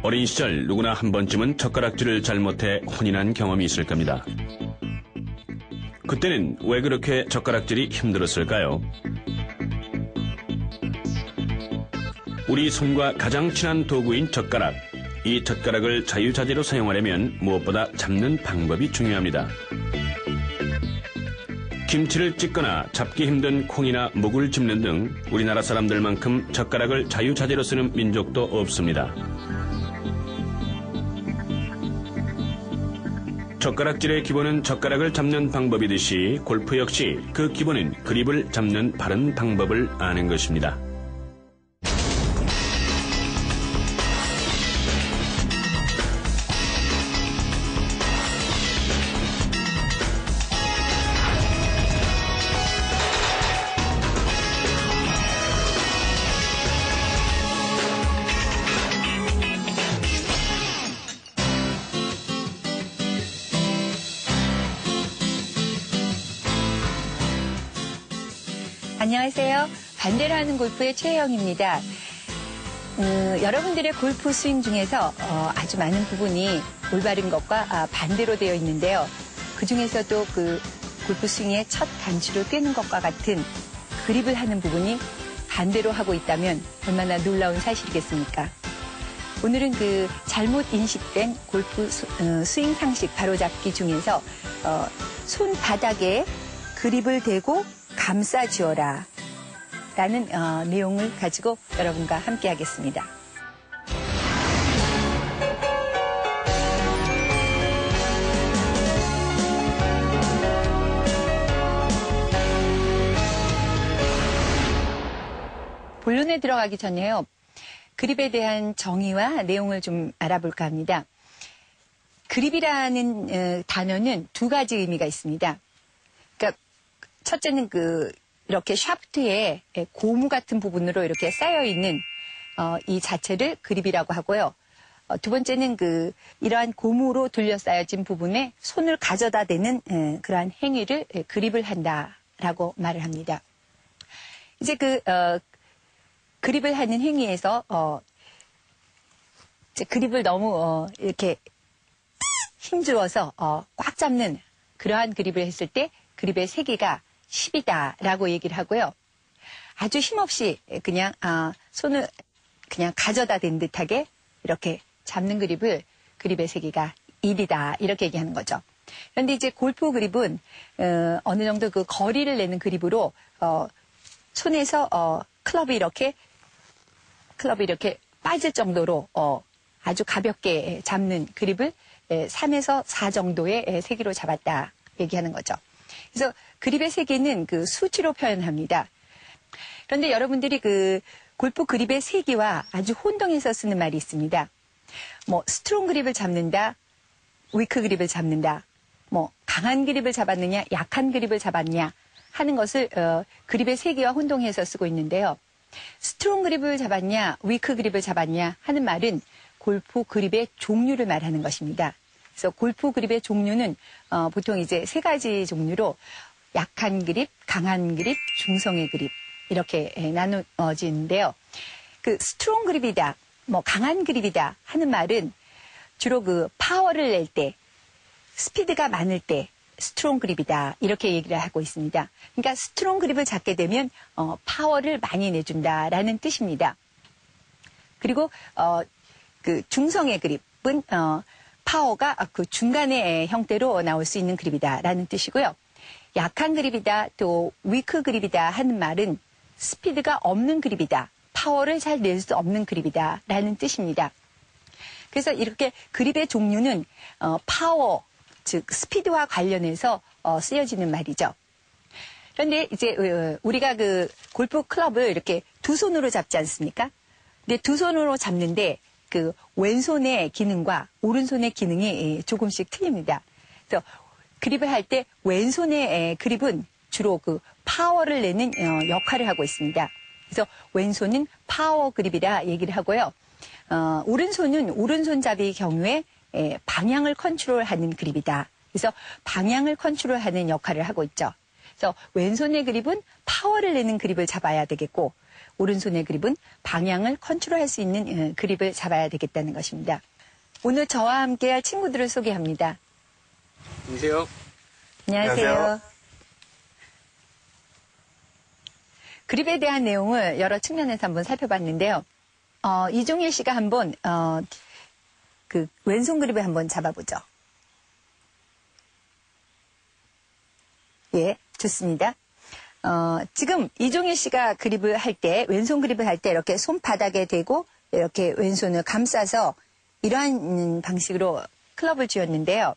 어린 시절 누구나 한 번쯤은 젓가락질을 잘못해 혼이 난 경험이 있을 겁니다. 그때는 왜 그렇게 젓가락질이 힘들었을까요? 우리 손과 가장 친한 도구인 젓가락. 이 젓가락을 자유자재로 사용하려면 무엇보다 잡는 방법이 중요합니다. 김치를 찢거나 잡기 힘든 콩이나 묵을 집는 등 우리나라 사람들만큼 젓가락을 자유자재로 쓰는 민족도 없습니다. 젓가락질의 기본은 젓가락을 잡는 방법이듯이 골프 역시 그 기본은 그립을 잡는 바른 방법을 아는 것입니다. 안녕하세요. 반대로 하는 골프의 최혜영입니다. 여러분들의 골프 스윙 중에서 아주 많은 부분이 올바른 것과 반대로 되어 있는데요. 그중에서도 그 골프 스윙의 첫 단추로 뛰는 것과 같은 그립을 하는 부분이 반대로 하고 있다면 얼마나 놀라운 사실이겠습니까? 오늘은 그 잘못 인식된 골프 스윙 상식 바로잡기 중에서 손바닥에 그립을 대고 감싸주어라 라는 내용을 가지고 여러분과 함께 하겠습니다. 본론에 들어가기 전에요. 그립에 대한 정의와 내용을 좀 알아볼까 합니다. 그립이라는 단어는 두 가지 의미가 있습니다. 그러니까 첫째는 이렇게 샤프트에 고무 같은 부분으로 이렇게 쌓여있는 이 자체를 그립이라고 하고요. 두 번째는 이러한 고무로 둘러싸여진 부분에 손을 가져다 대는 그러한 행위를 그립을 한다라고 말을 합니다. 이제 그립을 하는 행위에서 이제 그립을 너무 이렇게 힘주어서 꽉 잡는 그러한 그립을 했을 때 그립의 세기가 10이다라고 얘기를 하고요. 아주 힘없이 그냥 손을 그냥 가져다 댄 듯하게 이렇게 잡는 그립의 세기가 1이다 이렇게 얘기하는 거죠. 그런데 이제 골프 그립은 어느 정도 그 거리를 내는 그립으로 손에서 클럽이 이렇게 빠질 정도로 아주 가볍게 잡는 그립을 3에서 4 정도의 세기로 잡았다 얘기하는 거죠. 그래서 그립의 세기는 수치로 표현합니다. 그런데 여러분들이 골프 그립의 세기와 아주 혼동해서 쓰는 말이 있습니다. 스트롱 그립을 잡는다, 위크 그립을 잡는다, 강한 그립을 잡았느냐, 약한 그립을 잡았냐 하는 것을 그립의 세기와 혼동해서 쓰고 있는데요. 스트롱 그립을 잡았냐, 위크 그립을 잡았냐 하는 말은 골프 그립의 종류를 말하는 것입니다. 그래서 골프 그립의 종류는 보통 이제 세 가지 종류로 약한 그립, 강한 그립, 중성의 그립 이렇게 나누어지는데요. 스트롱 그립이다, 강한 그립이다 하는 말은 주로 파워를 낼 때, 스피드가 많을 때 스트롱 그립이다 이렇게 얘기를 하고 있습니다. 그러니까 스트롱 그립을 잡게 되면 파워를 많이 내준다라는 뜻입니다. 그리고 중성의 그립은 파워가 중간의 형태로 나올 수 있는 그립이다라는 뜻이고요. 약한 그립이다, 또 위크 그립이다 하는 말은 스피드가 없는 그립이다, 파워를 잘 낼 수 없는 그립이다라는 뜻입니다. 그래서 이렇게 그립의 종류는 파워, 즉 스피드와 관련해서 쓰여지는 말이죠. 그런데 이제 우리가 골프 클럽을 이렇게 두 손으로 잡지 않습니까? 근데 두 손으로 잡는데 왼손의 기능과 오른손의 기능이 조금씩 틀립니다. 그래서 그립을 할 때 왼손의 그립은 주로 파워를 내는 역할을 하고 있습니다. 그래서 왼손은 파워 그립이라 얘기를 하고요. 오른손은 오른손잡이의 경우에 방향을 컨트롤하는 그립이다. 그래서 방향을 컨트롤하는 역할을 하고 있죠. 그래서 왼손의 그립은 파워를 내는 그립을 잡아야 되겠고 오른손의 그립은 방향을 컨트롤할 수 있는 그립을 잡아야 되겠다는 것입니다. 오늘 저와 함께할 친구들을 소개합니다. 안녕하세요. 안녕하세요. 안녕하세요. 그립에 대한 내용을 여러 측면에서 한번 살펴봤는데요. 이종일 씨가 한번 그 왼손 그립을 한번 잡아보죠. 예, 좋습니다. 지금 이종일 씨가 그립을 할 때, 왼손 그립을 할 때 이렇게 손바닥에 대고 이렇게 왼손을 감싸서 이러한 방식으로 클럽을 쥐었는데요.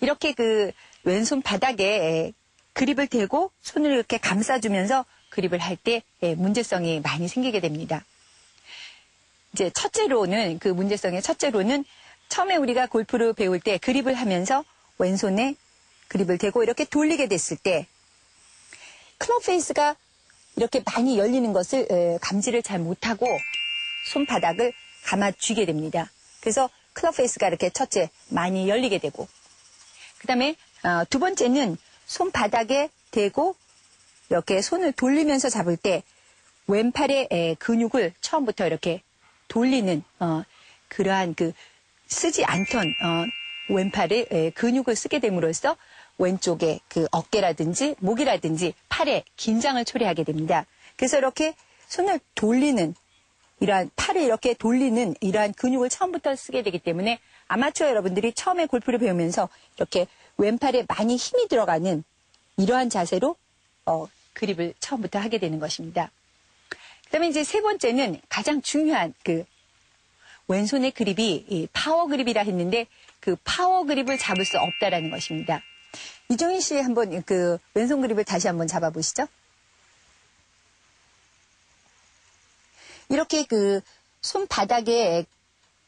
이렇게 그 왼손 바닥에 그립을 대고 손을 이렇게 감싸주면서 그립을 할 때 문제성이 많이 생기게 됩니다. 이제 첫째로는, 그 문제성의 첫째로는 처음에 우리가 골프를 배울 때 그립을 하면서 왼손에 그립을 대고 이렇게 돌리게 됐을 때 클럽 페이스가 이렇게 많이 열리는 것을 감지를 잘 못하고 손바닥을 감아쥐게 됩니다. 그래서 클럽 페이스가 이렇게 첫째 많이 열리게 되고, 그 다음에 두 번째는 손바닥에 대고 이렇게 손을 돌리면서 잡을 때 왼팔의 근육을 처음부터 이렇게 돌리는 그러한 그 쓰지 않던 왼팔의 근육을 쓰게 됨으로써 왼쪽에 그 어깨라든지 목이라든지 팔에 긴장을 초래하게 됩니다. 그래서 이렇게 손을 돌리는, 이러한 팔을 이렇게 돌리는 이러한 근육을 처음부터 쓰게 되기 때문에 아마추어 여러분들이 처음에 골프를 배우면서 이렇게 왼팔에 많이 힘이 들어가는 이러한 자세로 그립을 처음부터 하게 되는 것입니다. 그다음에 이제 세 번째는 가장 중요한 그 왼손의 그립이 이 파워 그립이라 했는데 그 파워 그립을 잡을 수 없다라는 것입니다. 이종희 씨 한번 그 왼손 그립을 다시 한번 잡아보시죠. 이렇게 그 손바닥에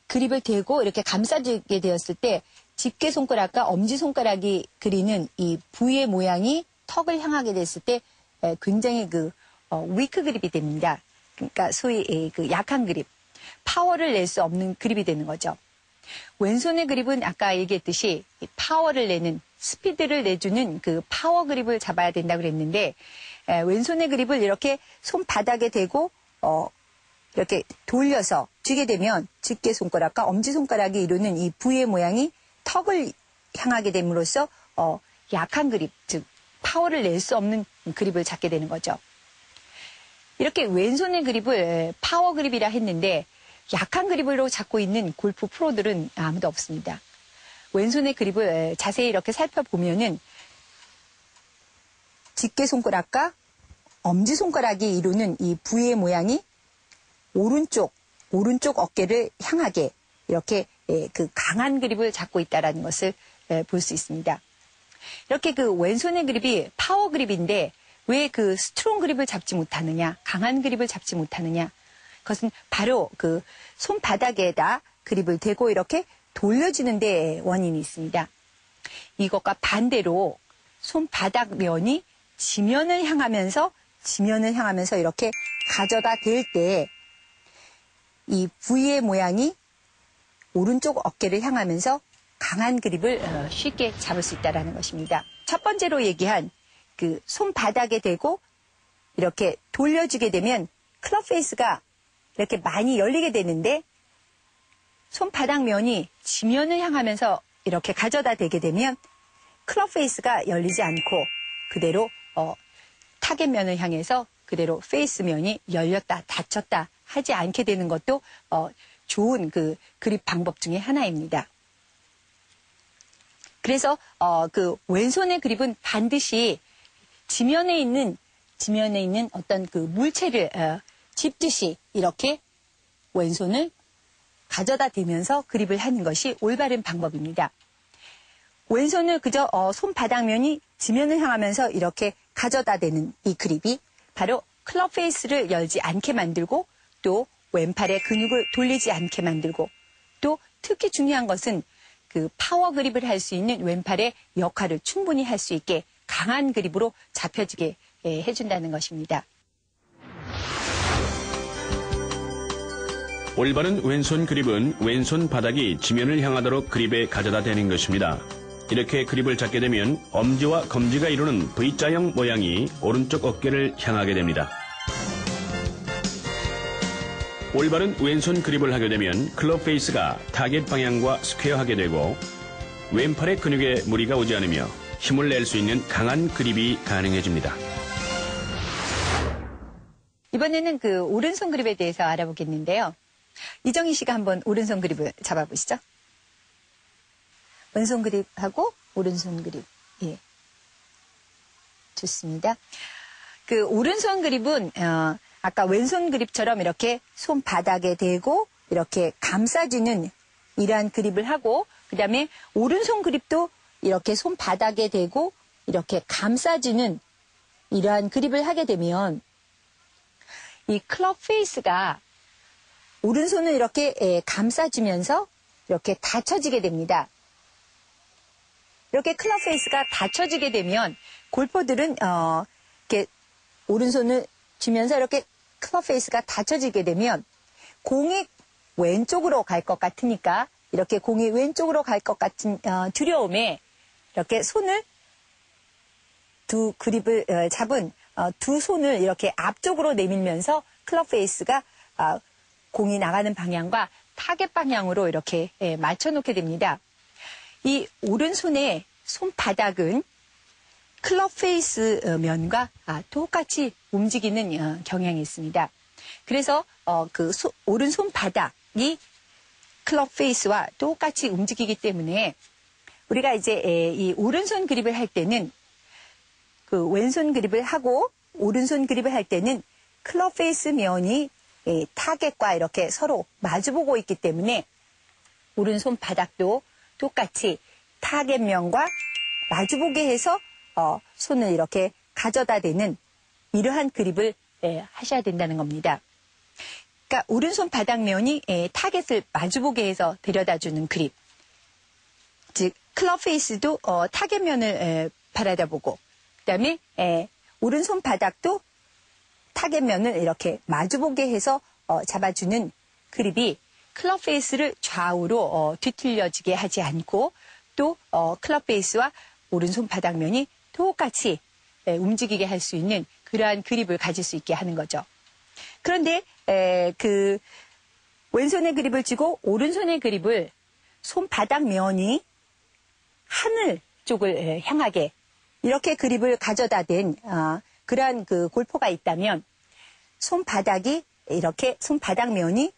그립을 대고 이렇게 감싸주게 되었을 때 집게 손가락과 엄지 손가락이 그리는 이 부위의 모양이 턱을 향하게 됐을 때 굉장히 그 위크 그립이 됩니다. 그러니까 소위 그 약한 그립, 파워를 낼 수 없는 그립이 되는 거죠. 왼손의 그립은 아까 얘기했듯이 파워를 내는, 스피드를 내주는 그 파워 그립을 잡아야 된다고 그랬는데, 왼손의 그립을 이렇게 손바닥에 대고 이렇게 돌려서 쥐게 되면 집게 손가락과 엄지 손가락이 이루는 이 부위의 모양이 턱을 향하게 됨으로써 약한 그립, 즉 파워를 낼 수 없는 그립을 잡게 되는 거죠. 이렇게 왼손의 그립을 파워 그립이라 했는데 약한 그립으로 잡고 있는 골프 프로들은 아무도 없습니다. 왼손의 그립을 자세히 이렇게 살펴보면은 집게 손가락과 엄지 손가락이 이루는 이 부위의 모양이 오른쪽 어깨를 향하게 이렇게 그 강한 그립을 잡고 있다라는 것을 볼 수 있습니다. 이렇게 그 왼손의 그립이 파워 그립인데 왜 그 스트롱 그립을 잡지 못하느냐, 강한 그립을 잡지 못하느냐? 그것은 바로 그 손바닥에다 그립을 대고 이렇게 돌려주는 데 원인이 있습니다. 이것과 반대로 손바닥 면이 지면을 향하면서 이렇게 가져다 댈 때 이 부위의 모양이 오른쪽 어깨를 향하면서 강한 그립을 쉽게 잡을 수 있다는 것입니다. 첫 번째로 얘기한 그 손바닥에 대고 이렇게 돌려주게 되면 클럽 페이스가 이렇게 많이 열리게 되는데 손바닥 면이 지면을 향하면서 이렇게 가져다 대게 되면 클럽 페이스가 열리지 않고 그대로 타겟 면을 향해서 그대로 페이스 면이 열렸다 닫혔다 하지 않게 되는 것도 좋은 그 그립 방법 중에 하나입니다. 그래서 그 왼손의 그립은 반드시 지면에 있는 어떤 그 물체를 짚듯이 이렇게 왼손을 가져다 대면서 그립을 하는 것이 올바른 방법입니다. 왼손을 그저 손바닥면이 지면을 향하면서 이렇게 가져다 대는 이 그립이 바로 클럽 페이스를 열지 않게 만들고 또 왼팔의 근육을 돌리지 않게 만들고 또 특히 중요한 것은 그 파워 그립을 할 수 있는 왼팔의 역할을 충분히 할 수 있게 강한 그립으로 잡혀지게 해준다는 것입니다. 올바른 왼손 그립은 왼손 바닥이 지면을 향하도록 그립에 가져다 대는 것입니다. 이렇게 그립을 잡게 되면 엄지와 검지가 이루는 V자형 모양이 오른쪽 어깨를 향하게 됩니다. 올바른 왼손 그립을 하게 되면 클럽 페이스가 타겟 방향과 스퀘어하게 되고 왼팔의 근육에 무리가 오지 않으며 힘을 낼 수 있는 강한 그립이 가능해집니다. 이번에는 그 오른손 그립에 대해서 알아보겠는데요. 이정희 씨가 한번 오른손 그립을 잡아보시죠. 왼손 그립하고 오른손 그립. 예. 좋습니다. 그 오른손 그립은 아까 왼손 그립처럼 이렇게 손바닥에 대고 이렇게 감싸주는 이러한 그립을 하고, 그다음에 오른손 그립도 이렇게 손바닥에 대고 이렇게 감싸주는 이러한 그립을 하게 되면 이 클럽 페이스가 오른손을 이렇게 감싸주면서 이렇게 닫혀지게 됩니다. 이렇게 클럽 페이스가 닫혀지게 되면 골퍼들은 이렇게 오른손을 쥐면서 이렇게 클럽 페이스가 닫혀지게 되면 공이 왼쪽으로 갈 것 같으니까 이렇게 공이 왼쪽으로 갈 것 같은 두려움에 이렇게 손을 두 그립을 잡은 두 손을 이렇게 앞쪽으로 내밀면서 클럽 페이스가 공이 나가는 방향과 타겟 방향으로 이렇게 맞춰놓게 됩니다. 이 오른손의 손바닥은 클럽 페이스 면과 똑같이 움직이는 경향이 있습니다. 그래서 그 오른손 바닥이 클럽 페이스와 똑같이 움직이기 때문에 우리가 이제 이 오른손 그립을 할 때는 그 왼손 그립을 하고 오른손 그립을 할 때는 클럽 페이스 면이 타겟과 이렇게 서로 마주보고 있기 때문에 오른손 바닥도 똑같이 타겟 면과 마주보게 해서 손을 이렇게 가져다 대는 이러한 그립을 하셔야 된다는 겁니다. 그러니까 오른손 바닥면이 타겟을 마주보게 해서 데려다주는 그립. 즉 클럽 페이스도 타겟면을 바라다보고, 그다음에 오른손 바닥도 타겟면을 이렇게 마주보게 해서 잡아주는 그립이 클럽 페이스를 좌우로 뒤틀려지게 하지 않고 또 클럽 페이스와 오른손 바닥면이 똑같이 움직이게 할 수 있는 그러한 그립을 가질 수 있게 하는 거죠. 그런데 그 왼손의 그립을 쥐고 오른손의 그립을 손바닥 면이 하늘 쪽을 향하게 이렇게 그립을 가져다 댄 그러한 그 골퍼가 있다면 손바닥이 이렇게 손바닥 면이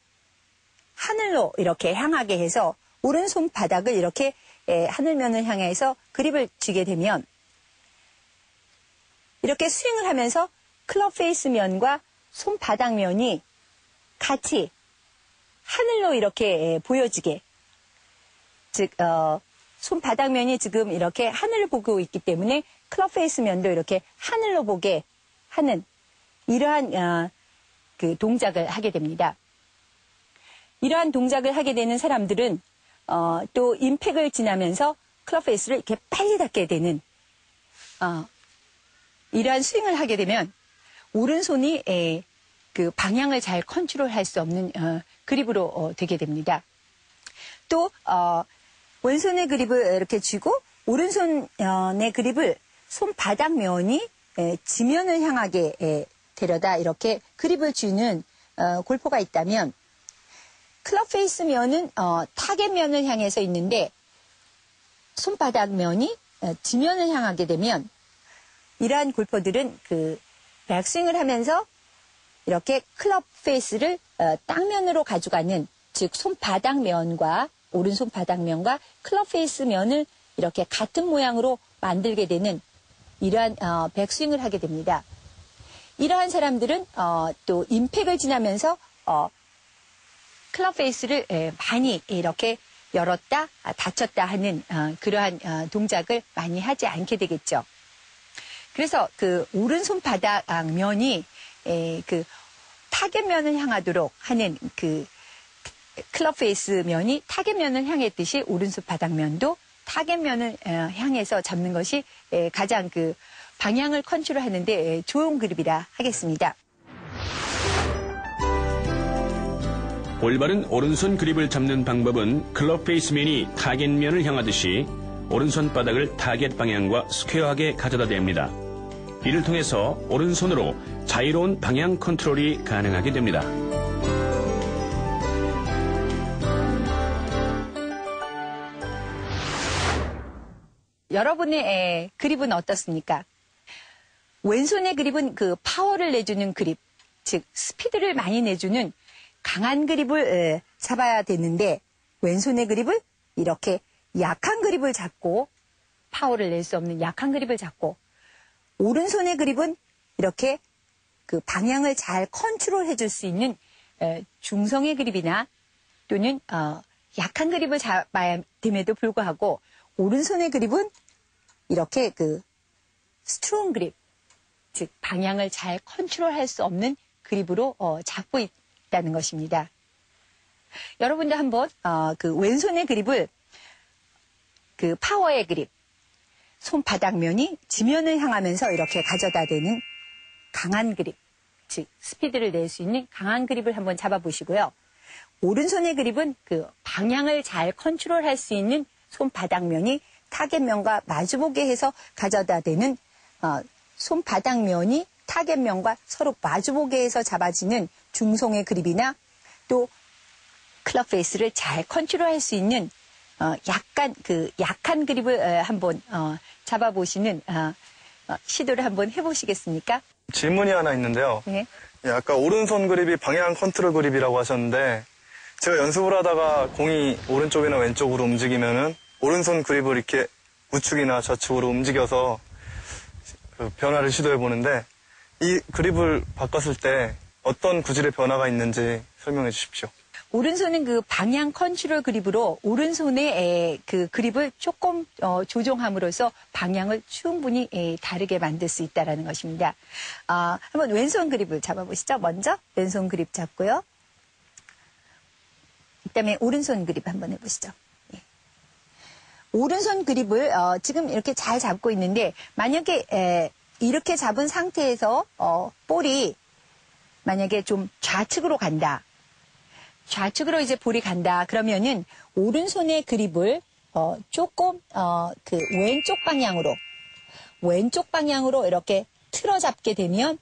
하늘로 이렇게 향하게 해서 오른손 바닥을 이렇게 하늘면을 향해서 그립을 쥐게 되면 이렇게 스윙을 하면서 클럽 페이스 면과 손바닥 면이 같이 하늘로 이렇게 보여지게, 즉 손바닥 면이 지금 이렇게 하늘을 보고 있기 때문에 클럽 페이스 면도 이렇게 하늘로 보게 하는 이러한 그 동작을 하게 됩니다. 이러한 동작을 하게 되는 사람들은 또 임팩을 지나면서 클럽 페이스를 이렇게 빨리 닿게 되는 이러한 스윙을 하게 되면 오른손이 그 방향을 잘 컨트롤할 수 없는 그립으로 되게 됩니다. 또 왼손의 그립을 이렇게 쥐고 오른손의 그립을 손바닥 면이 지면을 향하게 데려다 이렇게 그립을 쥐는 골퍼가 있다면 클럽 페이스 면은 타겟 면을 향해서 있는데 손바닥 면이 지면을 향하게 되면 이러한 골퍼들은 그 백스윙을 하면서 이렇게 클럽 페이스를 땅면으로 가져가는, 즉 손바닥 면과 오른손 바닥 면과 클럽 페이스 면을 이렇게 같은 모양으로 만들게 되는 이러한 백스윙을 하게 됩니다. 이러한 사람들은 또 임팩을 지나면서 클럽 페이스를 많이 이렇게 열었다 닫혔다 하는 그러한 동작을 많이 하지 않게 되겠죠. 그래서 그 오른손 바닥 면이 그 타겟 면을 향하도록 하는 그 클럽 페이스 면이 타겟 면을 향했듯이 오른손 바닥 면도 타겟 면을 향해서 잡는 것이 가장 그 방향을 컨트롤하는데 좋은 그립이라 하겠습니다. 올바른 오른손 그립을 잡는 방법은 클럽 페이스면이 타겟면을 향하듯이 오른손 바닥을 타겟 방향과 스퀘어하게 가져다 댑니다. 이를 통해서 오른손으로 자유로운 방향 컨트롤이 가능하게 됩니다. 여러분의 그립은 어떻습니까? 왼손의 그립은 그 파워를 내주는 그립, 즉 스피드를 많이 내주는 강한 그립을 잡아야 되는데 왼손의 그립을 이렇게 약한 그립을 잡고 파워를 낼 수 없는 약한 그립을 잡고 오른손의 그립은 이렇게 그 방향을 잘 컨트롤해 줄 수 있는 중성의 그립이나 또는 약한 그립을 잡아야 됨에도 불구하고 오른손의 그립은 이렇게 그 스트롱 그립, 즉 방향을 잘 컨트롤할 수 없는 그립으로 잡고 있다는 것입니다. 여러분도 한번 그 왼손의 그립을 그 파워의 그립, 손바닥면이 지면을 향하면서 이렇게 가져다 대는 강한 그립, 즉 스피드를 낼 수 있는 강한 그립을 한번 잡아보시고요. 오른손의 그립은 그 방향을 잘 컨트롤할 수 있는 손바닥면이 타겟면과 마주보게 해서 가져다 대는 손바닥면이 타겟면과 서로 마주보게 해서 잡아지는 중성의 그립이나 또 클럽 페이스를 잘 컨트롤할 수 있는 약한 그립을 한번 잡아보시는 시도를 한번 해보시겠습니까? 질문이 하나 있는데요. 네. 아까 오른손 그립이 방향 컨트롤 그립이라고 하셨는데 제가 연습을 하다가 공이 오른쪽이나 왼쪽으로 움직이면은 오른손 그립을 이렇게 우측이나 좌측으로 움직여서 그 변화를 시도해 보는데 이 그립을 바꿨을 때 어떤 구질의 변화가 있는지 설명해 주십시오. 오른손은 그 방향 컨트롤 그립으로 오른손의 그 그립을 조금 조정함으로써 방향을 충분히 다르게 만들 수 있다는 것입니다. 한번 왼손 그립을 잡아보시죠. 먼저 왼손 그립 잡고요. 그다음에 오른손 그립 한번 해보시죠. 예. 오른손 그립을 지금 이렇게 잘 잡고 있는데 만약에 이렇게 잡은 상태에서 볼이 만약에 좀 좌측으로 간다. 좌측으로 이제 볼이 간다. 그러면은 오른손의 그립을 조금 그 왼쪽 방향으로 이렇게 틀어 잡게 되면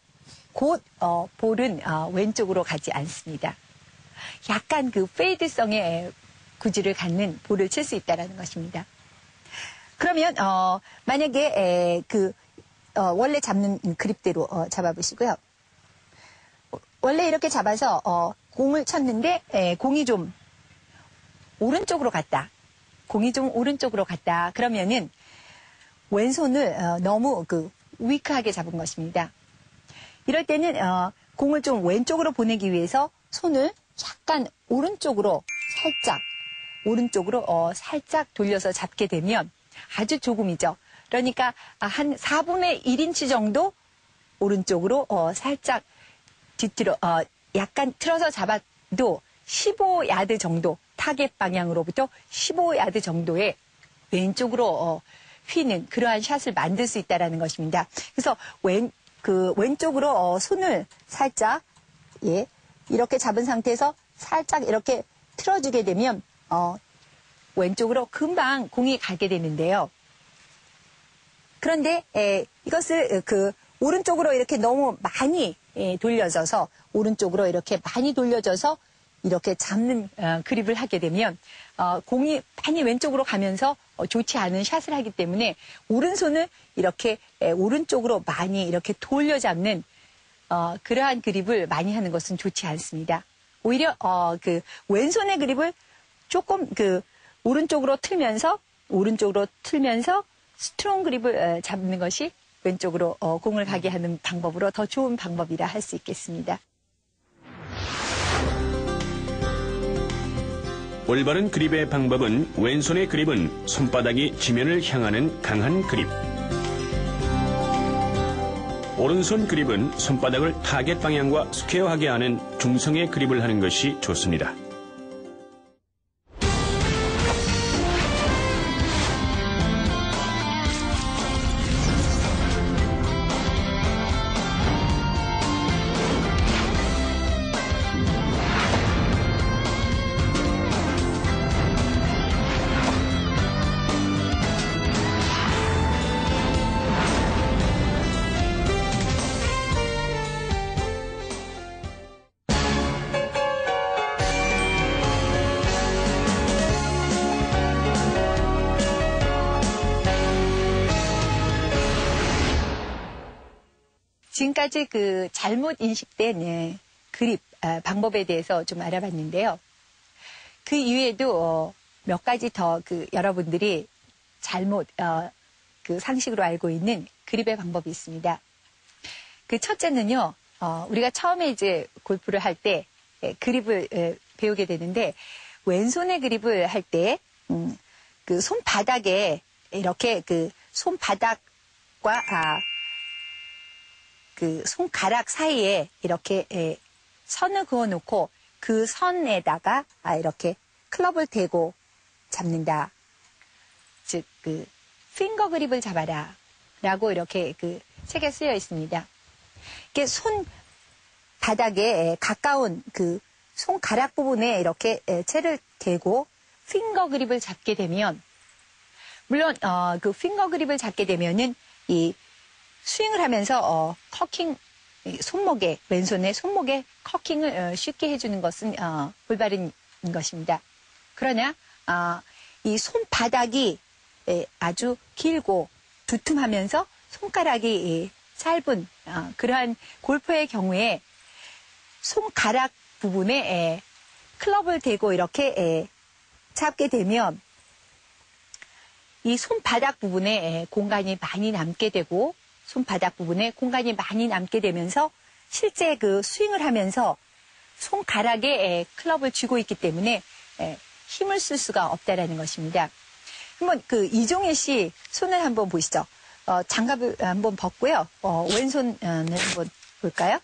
곧 볼은 왼쪽으로 가지 않습니다. 약간 그 페이드성의 구질을 갖는 볼을 칠 수 있다는 것입니다. 그러면 만약에 원래 잡는 그립대로 잡아보시고요. 원래 이렇게 잡아서 공을 쳤는데 공이 좀 오른쪽으로 갔다. 그러면은 왼손을 너무 그 위크하게 잡은 것입니다. 이럴 때는 공을 좀 왼쪽으로 보내기 위해서 손을 약간 오른쪽으로 살짝 돌려서 잡게 되면 아주 조금이죠. 그러니까 한 4분의 1인치 정도 오른쪽으로 살짝 뒤틀어 약간 틀어서 잡아도 15야드 정도 타겟 방향으로부터 15야드 정도의 왼쪽으로 휘는 그러한 샷을 만들 수 있다는 것입니다. 그래서 왼쪽으로 손을 살짝 이렇게 잡은 상태에서 살짝 이렇게 틀어주게 되면 왼쪽으로 금방 공이 가게 되는데요. 그런데 이것을 오른쪽으로 이렇게 너무 많이 돌려져서 이렇게 잡는 그립을 하게 되면 공이 많이 왼쪽으로 가면서 좋지 않은 샷을 하기 때문에 오른손을 이렇게 오른쪽으로 많이 이렇게 돌려잡는 그러한 그립을 많이 하는 것은 좋지 않습니다. 오히려 그 왼손의 그립을 조금 오른쪽으로 틀면서 스트롱 그립을 잡는 것이 왼쪽으로 공을 가게 하는 방법으로 더 좋은 방법이라 할 수 있겠습니다. 올바른 그립의 방법은 왼손의 그립은 손바닥이 지면을 향하는 강한 그립. 오른손 그립은 손바닥을 타겟 방향과 스퀘어하게 하는 중성의 그립을 하는 것이 좋습니다. 지금까지 그 잘못 인식된 그립 방법에 대해서 좀 알아봤는데요. 그 이외에도 몇 가지 더 그 여러분들이 잘못 그 상식으로 알고 있는 그립의 방법이 있습니다. 그 첫째는요, 우리가 처음에 이제 골프를 할 때 그립을 배우게 되는데 왼손의 그립을 할 때 그 손바닥에 이렇게 그 손바닥과 그 손가락 사이에 이렇게 선을 그어놓고 그 선에다가 이렇게 클럽을 대고 잡는다. 즉, 그 핑거 그립을 잡아라. 라고 이렇게 그 책에 쓰여 있습니다. 이게 손바닥에 가까운 그 손가락 부분에 이렇게 채를 대고 핑거 그립을 잡게 되면, 물론 그 핑거 그립을 잡게 되면은 이 스윙을 하면서 커킹, 손목에, 왼손의 손목에 커킹을 쉽게 해주는 것은 올바른 것입니다. 그러나 이 손바닥이 아주 길고 두툼하면서 손가락이 짧은 그러한 골퍼의 경우에 손가락 부분에 클럽을 대고 이렇게 잡게 되면 이 손바닥 부분에 공간이 많이 남게 되고 손바닥 부분에 공간이 많이 남게 되면서 실제 그 스윙을 하면서 손가락에 클럽을 쥐고 있기 때문에 힘을 쓸 수가 없다라는 것입니다. 한번 그 이종일 씨 손을 한번 보시죠. 장갑을 한번 벗고요. 왼손을 한번 볼까요?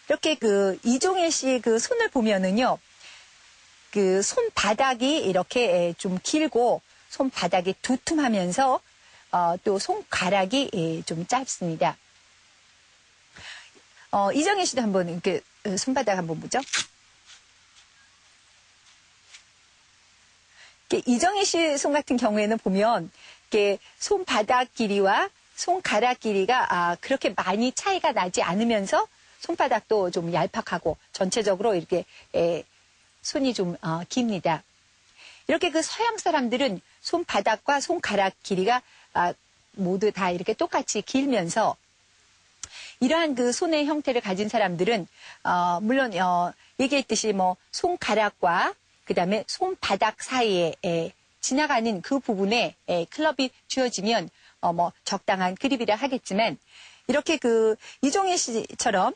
이렇게 그 이종일 씨 그 손을 보면은요. 그 손바닥이 이렇게 좀 길고 손바닥이 두툼하면서 또 손가락이 좀 짧습니다. 이정희 씨도 한번 이렇게 손바닥 한번 보죠. 이정희 씨 손 같은 경우에는 보면 이렇게 손바닥 길이와 손가락 길이가 그렇게 많이 차이가 나지 않으면서 손바닥도 좀 얄팍하고 전체적으로 이렇게 손이 좀 깁니다. 이렇게 그 서양 사람들은 손바닥과 손가락 길이가 모두 다 이렇게 똑같이 길면서 이러한 그 손의 형태를 가진 사람들은 물론 얘기했듯이 뭐 손가락과 그다음에 손바닥 사이에 지나가는 그 부분에 클럽이 쥐어지면 뭐 적당한 그립이라 하겠지만 이렇게 그 이종희 씨처럼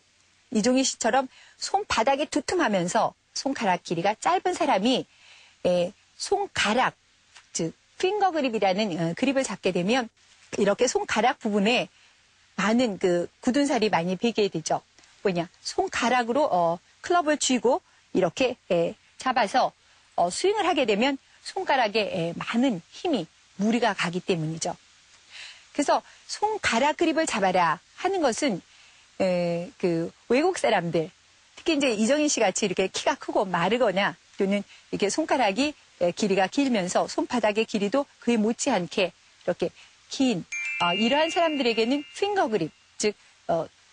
손바닥이 두툼하면서 손가락 길이가 짧은 사람이 손가락 즉 핑거 그립이라는 그립을 잡게 되면 이렇게 손가락 부분에 많은 그 굳은 살이 많이 배게 되죠. 뭐냐 손가락으로 클럽을 쥐고 이렇게 잡아서 스윙을 하게 되면 손가락에 많은 힘이 무리가 가기 때문이죠. 그래서 손가락 그립을 잡아라 하는 것은 그 외국 사람들 특히 이제 이정희 씨 같이 이렇게 키가 크고 마르거나 또는 이렇게 손가락이 길이가 길면서 손바닥의 길이도 그에 못지않게 이렇게 긴 이러한 사람들에게는 핑거 그립 즉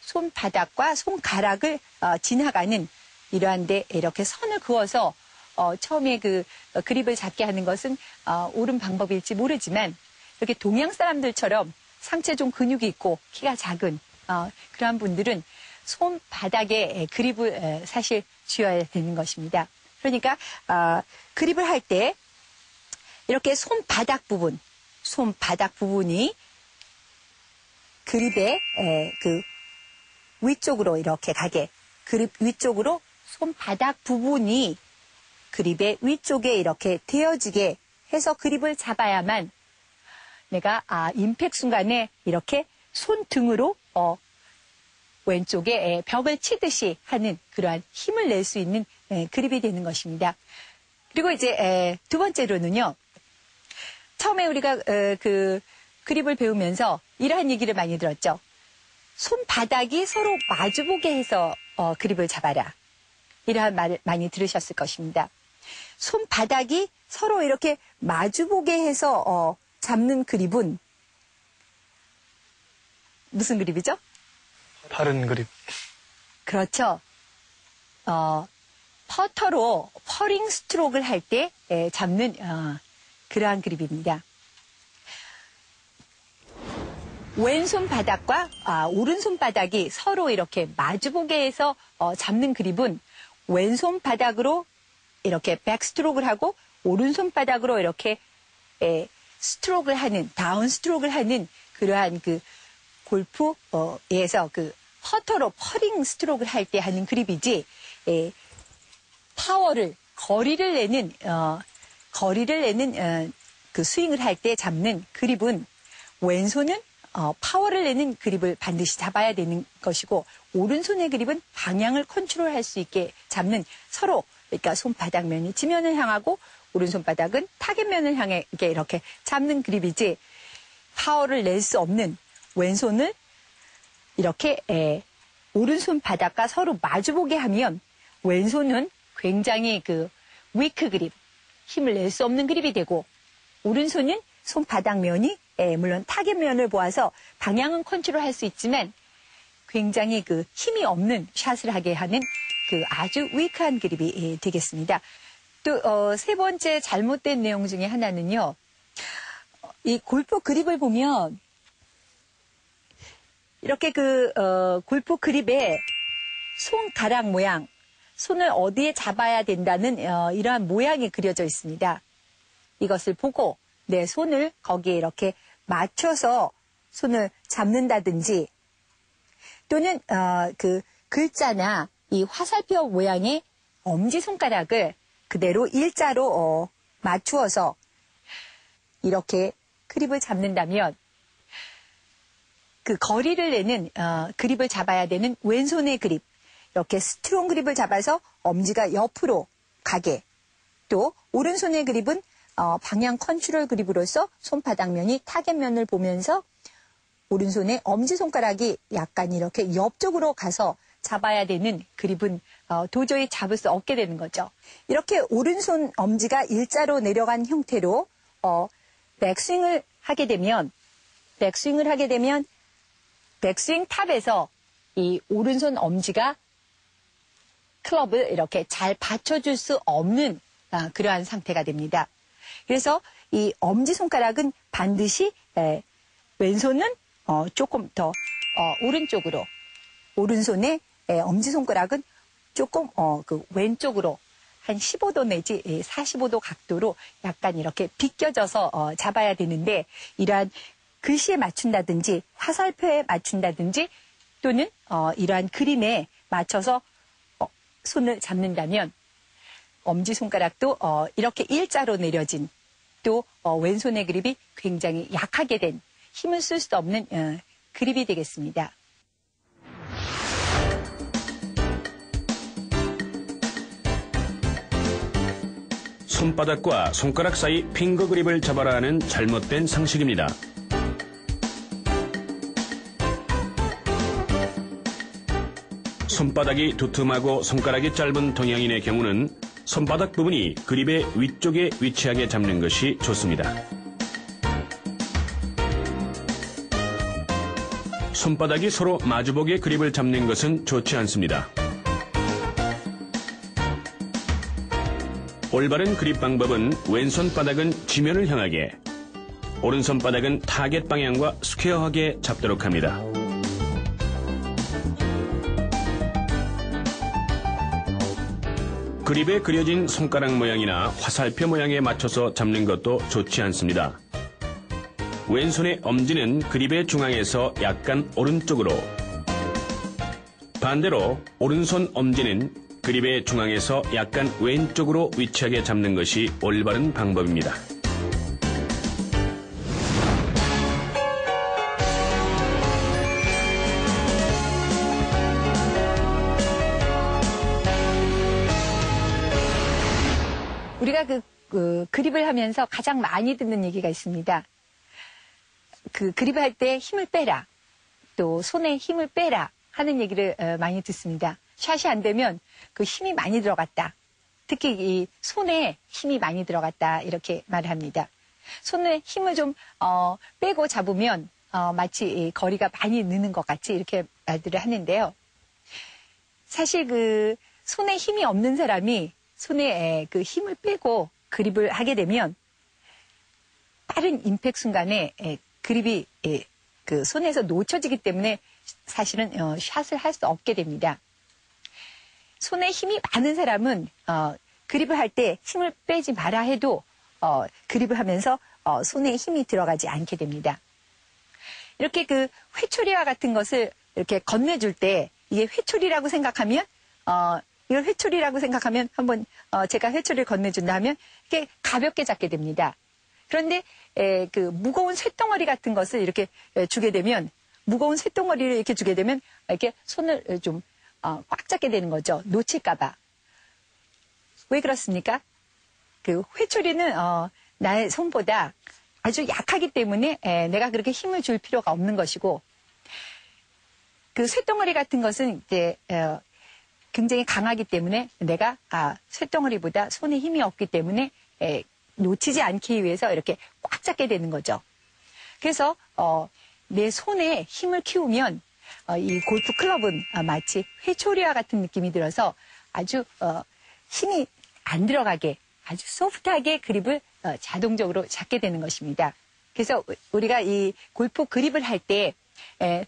손바닥과 손가락을 지나가는 이러한 데 이렇게 선을 그어서 처음에 그 그립을 잡게 하는 것은 옳은 방법일지 모르지만 이렇게 동양 사람들처럼 상체 좀 근육이 있고 키가 작은 그러한 분들은 손바닥에 그립을 사실 쥐어야 되는 것입니다. 그러니까 그립을 할 때 이렇게 손바닥 부분이 그립의 그 위쪽으로 이렇게 가게 그립 위쪽으로 손바닥 부분이 그립의 위쪽에 이렇게 대어지게 해서 그립을 잡아야만 내가 임팩 순간에 이렇게 손등으로 왼쪽에 벽을 치듯이 하는 그러한 힘을 낼 수 있는 그립이 되는 것입니다. 그리고 이제 두 번째로는요. 처음에 우리가 그 그립을 배우면서 이러한 얘기를 많이 들었죠. 손바닥이 서로 마주보게 해서 그립을 잡아라. 이러한 말을 많이 들으셨을 것입니다. 손바닥이 서로 이렇게 마주보게 해서 잡는 그립은 무슨 그립이죠? 바른 그립. 그렇죠. 퍼터로 퍼링 스트로크를 할 때 잡는 그러한 그립입니다. 왼손 바닥과 오른손 바닥이 서로 이렇게 마주보게 해서 잡는 그립은 왼손 바닥으로 이렇게 백스트로크를 하고 오른손 바닥으로 이렇게 스트로크를 하는, 다운 스트로크를 하는 그러한 그 골프에서 그 퍼터로 퍼링 스트로크를 할 때 하는 그립이지, 파워를, 거리를 내는 그 스윙을 할 때 잡는 그립은 왼손은 파워를 내는 그립을 반드시 잡아야 되는 것이고, 오른손의 그립은 방향을 컨트롤할 수 있게 잡는, 서로 그러니까 손바닥면이 지면을 향하고 오른손 바닥은 타겟면을 향해 이렇게 잡는 그립이지, 파워를 낼 수 없는 왼손을 이렇게 오른손 바닥과 서로 마주보게 하면 왼손은 굉장히 그 위크 그립, 힘을 낼 수 없는 그립이 되고, 오른손은 손바닥면이 물론 타겟면을 보아서 방향은 컨트롤할 수 있지만 굉장히 그 힘이 없는 샷을 하게 하는 그 아주 위크한 그립이 되겠습니다. 또 세 번째 잘못된 내용 중에 하나는요. 이 골프 그립을 보면 이렇게 그 골프 그립의 손가락 모양, 손을 어디에 잡아야 된다는 이러한 모양이 그려져 있습니다. 이것을 보고 내 손을 거기에 이렇게 맞춰서 손을 잡는다든지, 또는 그 글자나 이 화살표 모양의 엄지손가락을 그대로 일자로 맞추어서 이렇게 그립을 잡는다면, 그 거리를 내는 그립을 잡아야 되는 왼손의 그립, 이렇게 스트롱 그립을 잡아서 엄지가 옆으로 가게, 또 오른손의 그립은 방향 컨트롤 그립으로서 손바닥면이 타겟면을 보면서 오른손의 엄지손가락이 약간 이렇게 옆쪽으로 가서 잡아야 되는 그립은 도저히 잡을 수 없게 되는 거죠. 이렇게 오른손 엄지가 일자로 내려간 형태로 백스윙을 하게 되면 백스윙 탑에서 이 오른손 엄지가 클럽을 이렇게 잘 받쳐줄 수 없는 그러한 상태가 됩니다. 그래서 이 엄지손가락은 반드시 왼손은 조금 더 오른쪽으로, 오른손의 엄지손가락은 조금 그 왼쪽으로 한 15도 내지 45도 각도로 약간 이렇게 비껴져서 잡아야 되는데, 이러한 글씨에 맞춘다든지 화살표에 맞춘다든지 또는 이러한 그림에 맞춰서 손을 잡는다면 엄지손가락도 이렇게 일자로 내려진, 또 왼손의 그립이 굉장히 약하게 된, 힘을 쓸 수 없는 그립이 되겠습니다. 손바닥과 손가락 사이 핑거 그립을 잡아라 하는 잘못된 상식입니다. 손바닥이 두툼하고 손가락이 짧은 동양인의 경우는 손바닥 부분이 그립의 위쪽에 위치하게 잡는 것이 좋습니다. 손바닥이 서로 마주보게 그립을 잡는 것은 좋지 않습니다. 올바른 그립 방법은 왼손 바닥은 지면을 향하게, 오른손 바닥은 타겟 방향과 스퀘어하게 잡도록 합니다. 그립에 그려진 손가락 모양이나 화살표 모양에 맞춰서 잡는 것도 좋지 않습니다. 왼손의 엄지는 그립의 중앙에서 약간 오른쪽으로, 반대로 오른손 엄지는 그립의 중앙에서 약간 왼쪽으로 위치하게 잡는 것이 올바른 방법입니다. 우리가 그 그립을 하면서 가장 많이 듣는 얘기가 있습니다. 그 그립을 할 때 힘을 빼라, 또 손에 힘을 빼라 하는 얘기를 많이 듣습니다. 샷이 안 되면 그 힘이 많이 들어갔다, 특히 이 손에 힘이 많이 들어갔다, 이렇게 말을 합니다. 손에 힘을 좀 빼고 잡으면 마치 거리가 많이 느는 것 같이 이렇게 말들을 하는데요. 사실 그 손에 힘이 없는 사람이 손에 그 힘을 빼고 그립을 하게 되면 빠른 임팩트 순간에 그립이 그 손에서 놓쳐지기 때문에 사실은 샷을 할 수 없게 됩니다. 손에 힘이 많은 사람은 그립을 할 때 힘을 빼지 마라 해도 그립을 하면서 손에 힘이 들어가지 않게 됩니다. 이렇게 그 회초리와 같은 것을 이렇게 건네줄 때 이게 회초리라고 생각하면 이걸 회초리라고 생각하면 한번 제가 회초리를 건네준다면 이렇게 가볍게 잡게 됩니다. 그런데 그 무거운 쇳덩어리 같은 것을 이렇게 주게 되면 무거운 쇳덩어리를 이렇게 주게 되면 이렇게 손을 좀 꽉 잡게 되는 거죠. 놓칠까봐. 왜 그렇습니까? 그 회초리는 나의 손보다 아주 약하기 때문에 내가 그렇게 힘을 줄 필요가 없는 것이고 그 쇳덩어리 같은 것은 이제 굉장히 강하기 때문에 내가 쇳덩어리보다 손에 힘이 없기 때문에 놓치지 않기 위해서 이렇게 꽉 잡게 되는 거죠. 그래서 내 손에 힘을 키우면 이 골프 클럽은 마치 회초리와 같은 느낌이 들어서 아주 힘이 안 들어가게 아주 소프트하게 그립을 자동적으로 잡게 되는 것입니다. 그래서 우리가 이 골프 그립을 할 때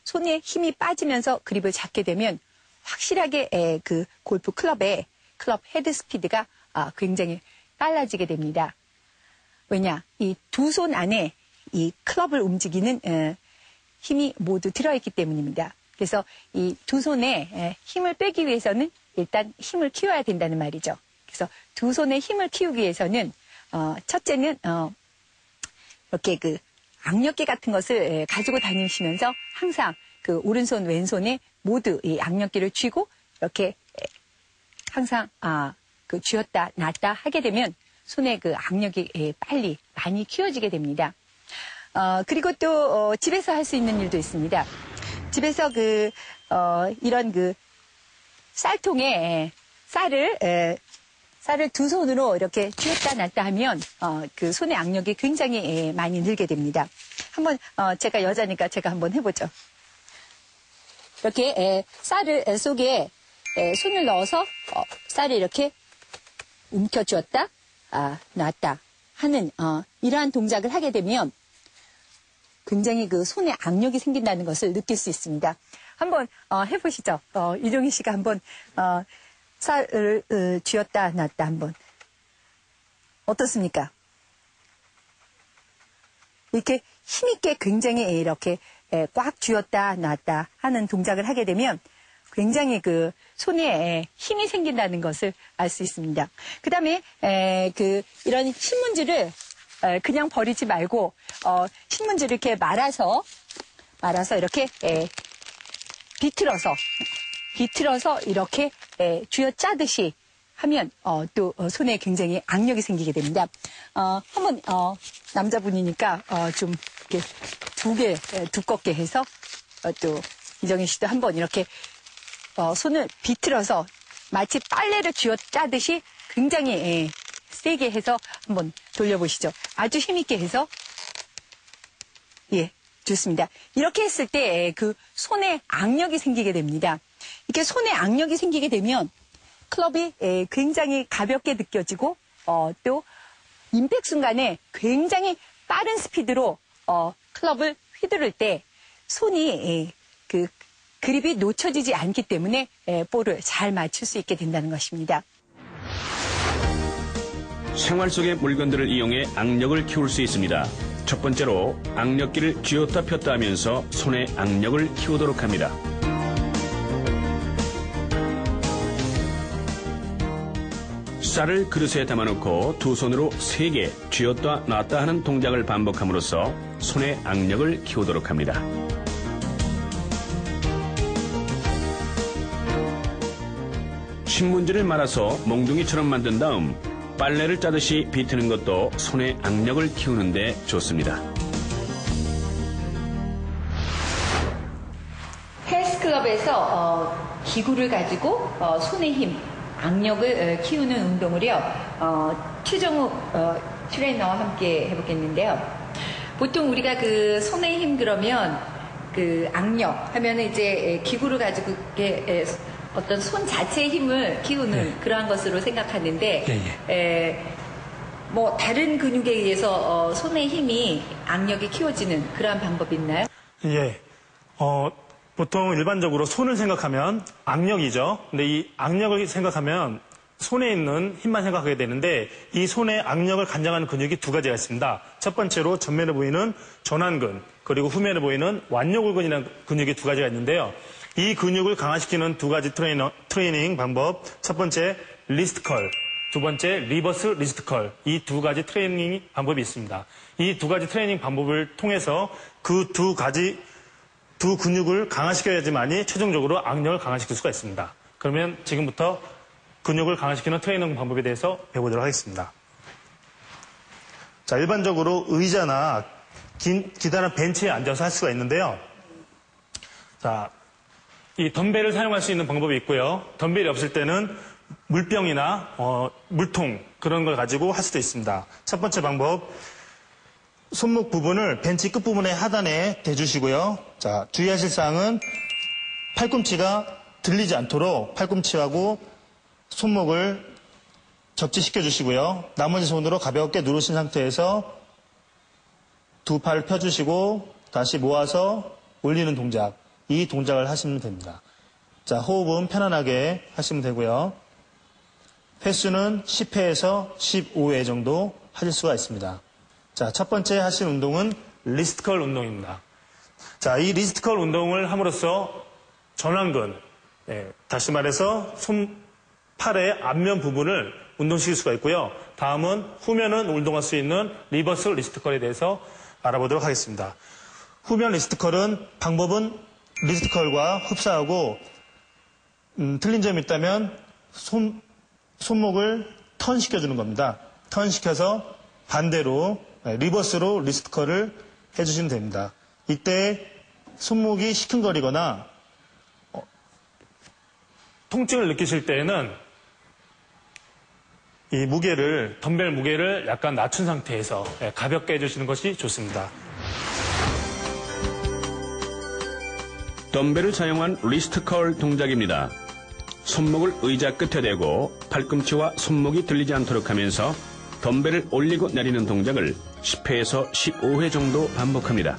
손에 힘이 빠지면서 그립을 잡게 되면 확실하게 그 골프 클럽의 클럽 헤드 스피드가 굉장히 빨라지게 됩니다. 왜냐? 이 두 손 안에 이 클럽을 움직이는 힘이 모두 들어있기 때문입니다. 그래서 이 두 손에 힘을 빼기 위해서는 일단 힘을 키워야 된다는 말이죠. 그래서 두 손에 힘을 키우기 위해서는 첫째는 이렇게 그 악력기 같은 것을 가지고 다니시면서 항상 그 오른손 왼손에 모두 이 악력기를 쥐고 이렇게 항상 그 쥐었다 놨다 하게 되면 손에 그 악력이 빨리 많이 키워지게 됩니다. 그리고 또 집에서 할 수 있는 일도 있습니다. 집에서 이런 그 쌀통에 쌀을 두 손으로 이렇게 쥐었다 놨다 하면 그 손의 악력이 굉장히 많이 늘게 됩니다. 한번 제가 여자니까 제가 한번 해보죠. 이렇게 쌀을 속에 손을 넣어서 쌀을 이렇게 움켜쥐었다 놨다 하는 이러한 동작을 하게 되면 굉장히 그 손에 악력이 생긴다는 것을 느낄 수 있습니다. 한번 해보시죠. 이종희 씨가 한번 쌀을 쥐었다 놨다 한번 어떻습니까? 이렇게 힘있게 굉장히 이렇게 꽉 쥐었다 놨다 하는 동작을 하게 되면 굉장히 그 손에 힘이 생긴다는 것을 알 수 있습니다. 그 다음에 이런 신문지를 그냥 버리지 말고 신문지를 이렇게 말아서 이렇게 비틀어서 이렇게 쥐어짜듯이 하면 또 손에 굉장히 악력이 생기게 됩니다. 한번 남자분이니까 좀 이렇게 두 개 두껍게 해서 또 이정희 씨도 한번 이렇게 손을 비틀어서 마치 빨래를 쥐어짜듯이 굉장히 세게 해서 한번 돌려보시죠. 아주 힘있게 해서 좋습니다. 이렇게 했을 때 그 손에 악력이 생기게 됩니다. 이렇게 손에 악력이 생기게 되면 클럽이 굉장히 가볍게 느껴지고 또 임팩 순간에 굉장히 빠른 스피드로 클럽을 휘두를 때 손이 그 그립이 놓쳐지지 않기 때문에 볼을 잘 맞출 수 있게 된다는 것입니다. 생활 속의 물건들을 이용해 악력을 키울 수 있습니다. 첫 번째로 악력기를 쥐었다 폈다 하면서 손의 악력을 키우도록 합니다. 쌀을 그릇에 담아놓고 두 손으로 세게 쥐었다 놨다 하는 동작을 반복함으로써 손의 악력을 키우도록 합니다. 신문지를 말아서 몽둥이처럼 만든 다음 빨래를 짜듯이 비트는 것도 손의 악력을 키우는 데 좋습니다. 헬스클럽에서 기구를 가지고 손의 힘, 악력을 키우는 운동을요. 최정욱 트레이너와 함께 해보겠는데요. 보통 우리가 그 손의 힘 그러면 그 악력 하면은 이제 기구를 가지고 이렇게 어떤 손 자체의 힘을 키우는 그러한 것으로 생각하는데 뭐 다른 근육에 의해서 손의 힘이 악력이 키워지는 그러한 방법이 있나요? 예. 보통 일반적으로 손을 생각하면 악력이죠. 근데 이 악력을 생각하면 손에 있는 힘만 생각하게 되는데 이 손의 악력을 관장하는 근육이 두 가지가 있습니다. 첫 번째로 전면에 보이는 전완근, 그리고 후면에 보이는 완요골근이라는 근육이 두 가지가 있는데요. 이 근육을 강화시키는 두 가지 트레이닝 방법. 첫 번째 리스트 컬, 두 번째 리버스 리스트 컬. 이 두 가지 트레이닝 방법이 있습니다. 이 두 가지 트레이닝 방법을 통해서 그 두 근육을 강화시켜야지만이 최종적으로 악력을 강화시킬 수가 있습니다. 그러면 지금부터 근육을 강화시키는 트레이닝 방법에 대해서 배워보도록 하겠습니다. 자, 일반적으로 의자나 기다란 벤치에 앉아서 할 수가 있는데요. 자, 이 덤벨을 사용할 수 있는 방법이 있고요. 덤벨이 없을 때는 물병이나 물통 그런 걸 가지고 할 수도 있습니다. 첫 번째 방법, 손목 부분을 벤치 끝부분의 하단에 대주시고요. 자, 주의하실 사항은 팔꿈치가 들리지 않도록 팔꿈치하고 손목을 접지시켜 주시고요. 나머지 손으로 가볍게 누르신 상태에서 두 팔을 펴주시고 다시 모아서 올리는 동작. 이 동작을 하시면 됩니다. 자, 호흡은 편안하게 하시면 되고요. 횟수는 10회에서 15회 정도 하실 수가 있습니다. 자, 첫 번째 하실 운동은 리스트컬 운동입니다. 자, 이 리스트컬 운동을 함으로써 전완근, 다시 말해서 팔의 앞면 부분을 운동시킬 수가 있고요. 다음은 후면은 운동할 수 있는 리버스 리스트컬에 대해서 알아보도록 하겠습니다. 후면 리스트컬은 방법은 리스트컬과 흡사하고 틀린 점이 있다면 손목을 턴시켜주는 겁니다. 턴시켜서 반대로 리버스로 리스트컬을 해주시면 됩니다. 이때 손목이 시큰거리거나 통증을 느끼실 때에는 이 덤벨 무게를 약간 낮춘 상태에서 가볍게 해주시는 것이 좋습니다. 덤벨을 사용한 리스트컬 동작입니다. 손목을 의자 끝에 대고 팔꿈치와 손목이 들리지 않도록 하면서 덤벨을 올리고 내리는 동작을 10회에서 15회 정도 반복합니다.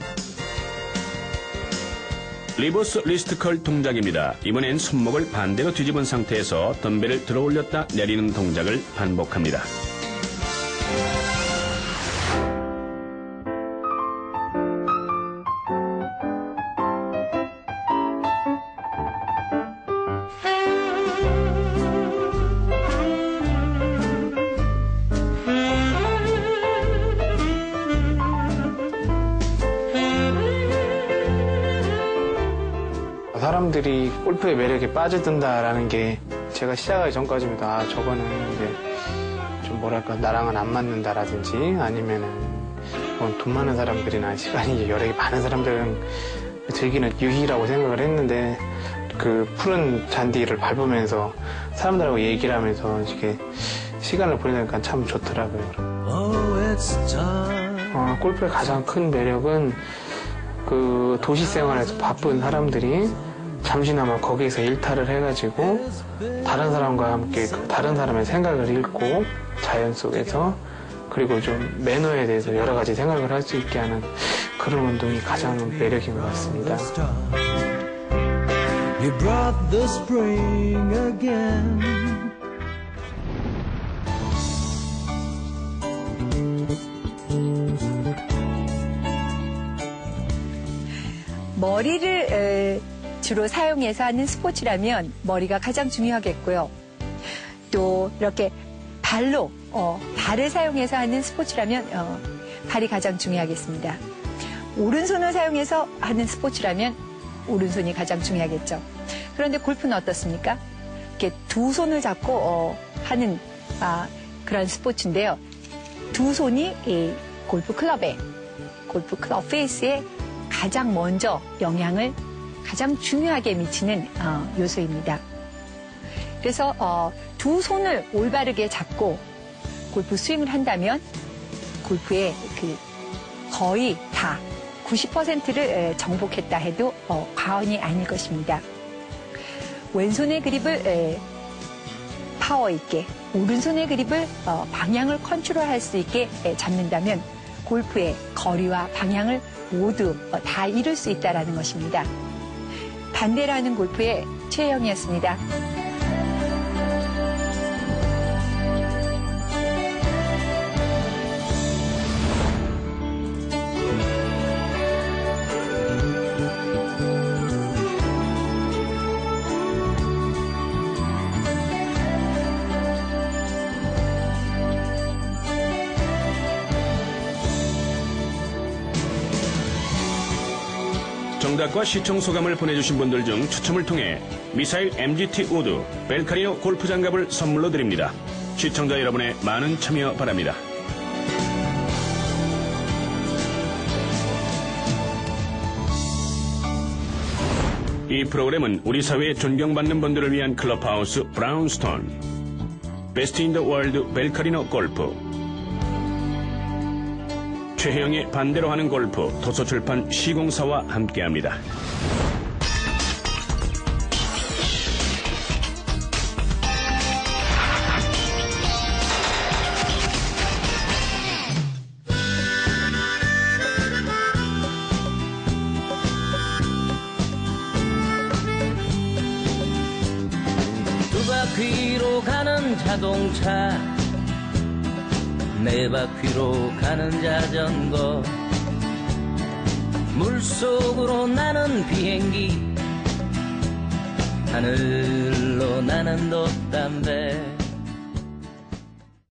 리버스 리스트컬 동작입니다. 이번엔 손목을 반대로 뒤집은 상태에서 덤벨을 들어 올렸다 내리는 동작을 반복합니다. 사람들이 골프의 매력에 빠져든다라는 게 제가 시작하기 전까지보다 저거는 이제 좀 뭐랄까 나랑은 안 맞는다라든지 아니면은 돈 많은 사람들이나 시간이 여력이 많은 사람들은 즐기는 유희라고 생각을 했는데 그 푸른 잔디를 밟으면서 사람들하고 얘기를 하면서 이렇게 시간을 보내니까 참 좋더라고요. 골프의 가장 큰 매력은 그 도시 생활에서 바쁜 사람들이 잠시나마 거기에서 일탈을 해가지고 다른 사람과 함께 그 다른 사람의 생각을 읽고 자연 속에서 그리고 좀 매너에 대해서 여러 가지 생각을 할 수 있게 하는 그런 운동이 가장 매력인 것 같습니다. You brought the spring again. 머리를 주로 사용해서 하는 스포츠라면 머리가 가장 중요하겠고요. 또 이렇게 발을 사용해서 하는 스포츠라면 발이 가장 중요하겠습니다. 오른손을 사용해서 하는 스포츠라면 오른손이 가장 중요하겠죠. 그런데 골프는 어떻습니까? 이렇게 두 손을 잡고 하는 그런 스포츠인데요. 두 손이 이 골프 클럽 페이스에 가장 먼저 영향을 가장 중요하게 미치는 요소입니다. 그래서 두 손을 올바르게 잡고 골프 스윙을 한다면 골프의 거의 다 90%를 정복했다 해도 과언이 아닐 것입니다. 왼손의 그립을 파워 있게, 오른손의 그립을 방향을 컨트롤할 수 있게 잡는다면 골프의 거리와 방향을 모두 다 이룰 수 있다는 것입니다. 반대로 하는 골프의 최혜영이었습니다. 정답과 시청 소감을 보내주신 분들 중 추첨을 통해 미사일 MGT 우드 벨카리노 골프 장갑을 선물로 드립니다. 시청자 여러분의 많은 참여 바랍니다. 이 프로그램은 우리 사회에 존경받는 분들을 위한 클럽하우스 브라운스톤, 베스트 인 더 월드 벨카리노 골프, 최혜영의 반대로 하는 골프 도서출판 시공사와 함께합니다. 두 바퀴로 가는 자동차, 네 바퀴로 가는 자전거, 물속으로 나는 비행기, 하늘로 나는 돛담배.